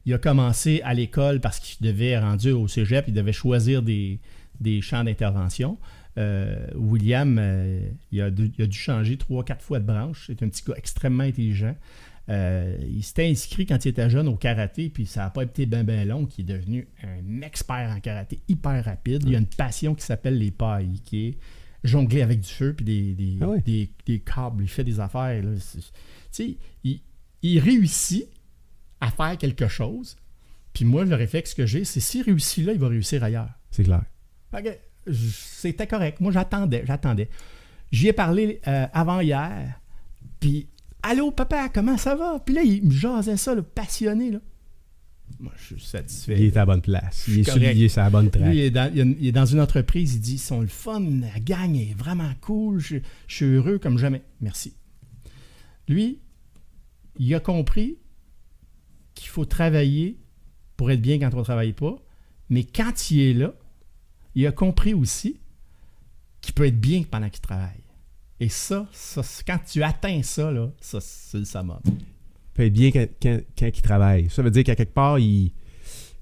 il a commencé à l'école parce qu'il devait, rendu au cégep, il devait choisir des champs d'intervention. William, il a dû changer 3-4 fois de branche. C'est un petit gars extrêmement intelligent. Il s'était inscrit quand il était jeune au karaté, puis ça n'a pas été bien long, qu'il est devenu un expert en karaté hyper rapide. Il a une passion qui s'appelle les pailles, qui est jongler avec du feu puis des câbles. Il fait des affaires. Là. Tu sais, il réussit à faire quelque chose, puis moi, le réflexe que j'ai, c'est s'il réussit là, il va réussir ailleurs. C'est clair. Okay. C'était correct. Moi, j'attendais. J'y ai parlé avant-hier, puis « Allô, papa, comment ça va? » Puis là, il me jasait ça, là, passionné. Là. Moi, je suis satisfait. Il est à la bonne place. Il est souligné sur la bonne track. Lui, il est dans une entreprise, il dit « Ils sont le fun, la gang est vraiment cool, je suis heureux comme jamais. » Merci. Lui, il a compris qu'il faut travailler pour être bien quand on ne travaille pas, mais quand il est là, il a compris aussi qu'il peut être bien pendant qu'il travaille. Et ça, quand tu atteins ça, là, ça c'est le summum. Il peut être bien quand il travaille. Ça veut dire qu'à quelque part, il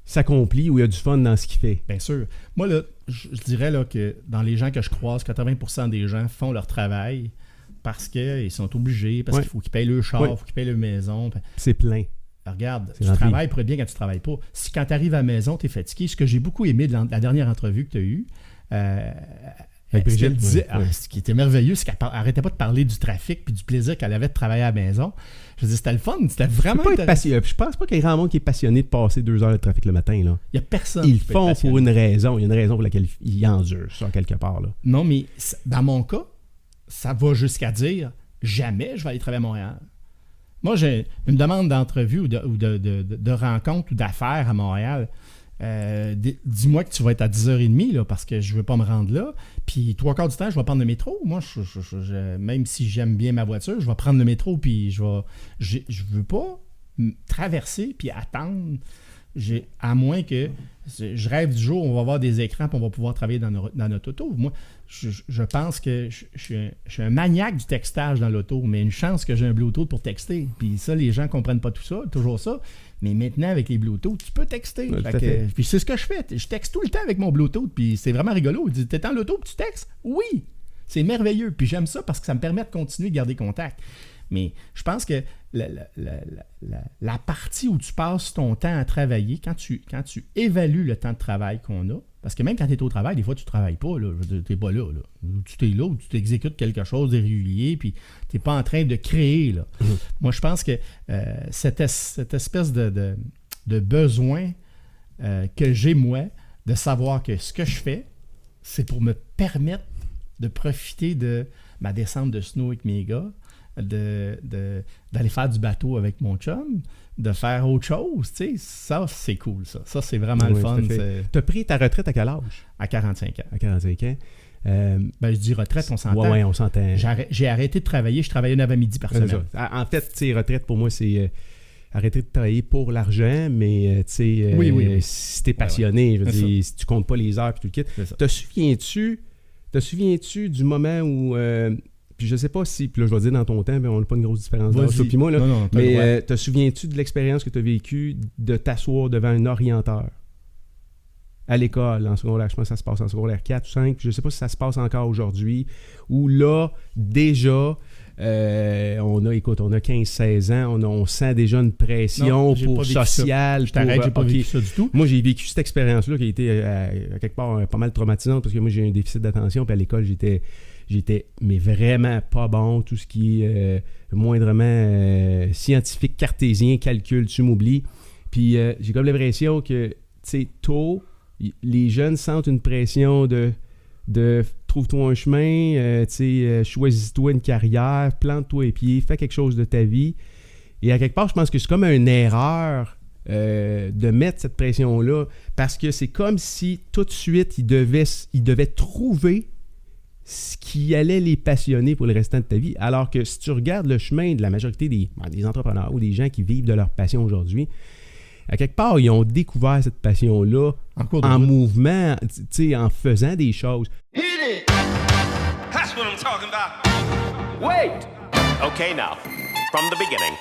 s'accomplit ou il a du fun dans ce qu'il fait. Bien sûr. Moi, là, je dirais là, que dans les gens que je croise, 80% des gens font leur travail parce qu'ils sont obligés, parce qu'il faut qu'ils payent le char, il faut qu'ils payent leur maison. C'est plein. Regarde, tu travailles pour être bien quand tu ne travailles pas. Si quand tu arrives à la maison, tu es fatigué, ce que j'ai beaucoup aimé de la dernière entrevue que tu as eue, ce qui était merveilleux, c'est qu'elle n'arrêtait pas de parler du trafic et du plaisir qu'elle avait de travailler à la maison. Je veux dire, c'était le fun, c'était vraiment intéressant. Je pense pas qu'il y ait grand monde qui est passionné de passer 2 heures de trafic le matin. Là. Il n'y a personne. Ils le font pour une raison. Il y a une raison pour laquelle ils endurent ça, quelque part. Là. Non, mais dans mon cas, ça va jusqu'à jamais je vais aller travailler à Montréal. Moi, j'ai une demande d'entrevue ou de rencontre ou d'affaires à Montréal. Dis-moi que tu vas être à 10h30 là, parce que je ne veux pas me rendre là. Puis 3/4 du temps, je vais prendre le métro. Moi, même si j'aime bien ma voiture, je vais prendre le métro. Puis je ne veux pas traverser puis attendre. À moins que je rêve du jour où on va avoir des écrans et on va pouvoir travailler dans notre auto. Moi, je pense que je suis un maniaque du textage dans l'auto, mais une chance que j'ai un Bluetooth pour texter. Puis ça, les gens ne comprennent pas tout ça, toujours ça. Mais maintenant, avec les Bluetooth, tu peux texter. Puis c'est ce que je fais. Je texte tout le temps avec mon Bluetooth, puis c'est vraiment rigolo. Il dit, t'es dans l'auto puis tu textes? Oui! C'est merveilleux. Puis j'aime ça parce que ça me permet de continuer de garder contact. Mais je pense que la partie où tu passes ton temps à travailler, quand tu évalues le temps de travail qu'on a, parce que même quand tu es au travail, des fois, tu ne travailles pas. Tu n'es pas là. Tu es là, ou tu t'exécutes quelque chose de régulier, puis tu n'es pas en train de créer. Là. Moi, je pense que cette espèce de besoin que j'ai, moi, de savoir que ce que je fais, c'est pour me permettre de profiter de ma descente de snow avec mes gars, d'aller faire du bateau avec mon chum, de faire autre chose, tu sais, ça, c'est cool, ça. Ça, c'est vraiment le fun. Tu as pris ta retraite à quel âge? À 45 ans. À 45 ans. Je dis retraite, on s'entend. Oui, on s'entend. J'ai arrêté de travailler, je travaillais 9 à midi par semaine. En fait, tu sais, retraite, pour moi, c'est arrêter de travailler pour l'argent, mais tu sais, oui. si t'es passionné, je veux dire, si tu comptes pas les heures et tout le kit. Te souviens-tu du moment où... puis je sais pas si, puis là je vais dire dans ton temps, on n'a pas une grosse différence d'âge, toi puis moi, là, non, mais te souviens-tu de l'expérience que tu as vécue de t'asseoir devant un orienteur à l'école, en secondaire, je pense que ça se passe en secondaire 4 ou 5, je sais pas si ça se passe encore aujourd'hui, où là, déjà, on a 15-16 ans, on sent déjà une pression sociale. Je t'arrête, j'ai pas vécu ça du tout. Moi, j'ai vécu cette expérience-là qui a été à quelque part pas mal traumatisante parce que moi, j'ai un déficit d'attention, puis à l'école, j'étais mais vraiment pas bon. Tout ce qui est moindrement scientifique, cartésien, calcul, tu m'oublies. Puis j'ai comme l'impression que, tu sais, tôt, les jeunes sentent une pression de trouve-toi un chemin, choisis-toi une carrière, plante-toi les pieds, fais quelque chose de ta vie. Et à quelque part, je pense que c'est comme une erreur de mettre cette pression-là parce que c'est comme si tout de suite, ils devaient trouver ce qui allait les passionner pour le restant de ta vie. Alors que si tu regardes le chemin de la majorité des entrepreneurs ou des gens qui vivent de leur passion aujourd'hui, à quelque part, ils ont découvert cette passion-là en mouvement, en faisant des choses. Hit it! That's what I'm talking about. Wait! Okay, now, from the beginning.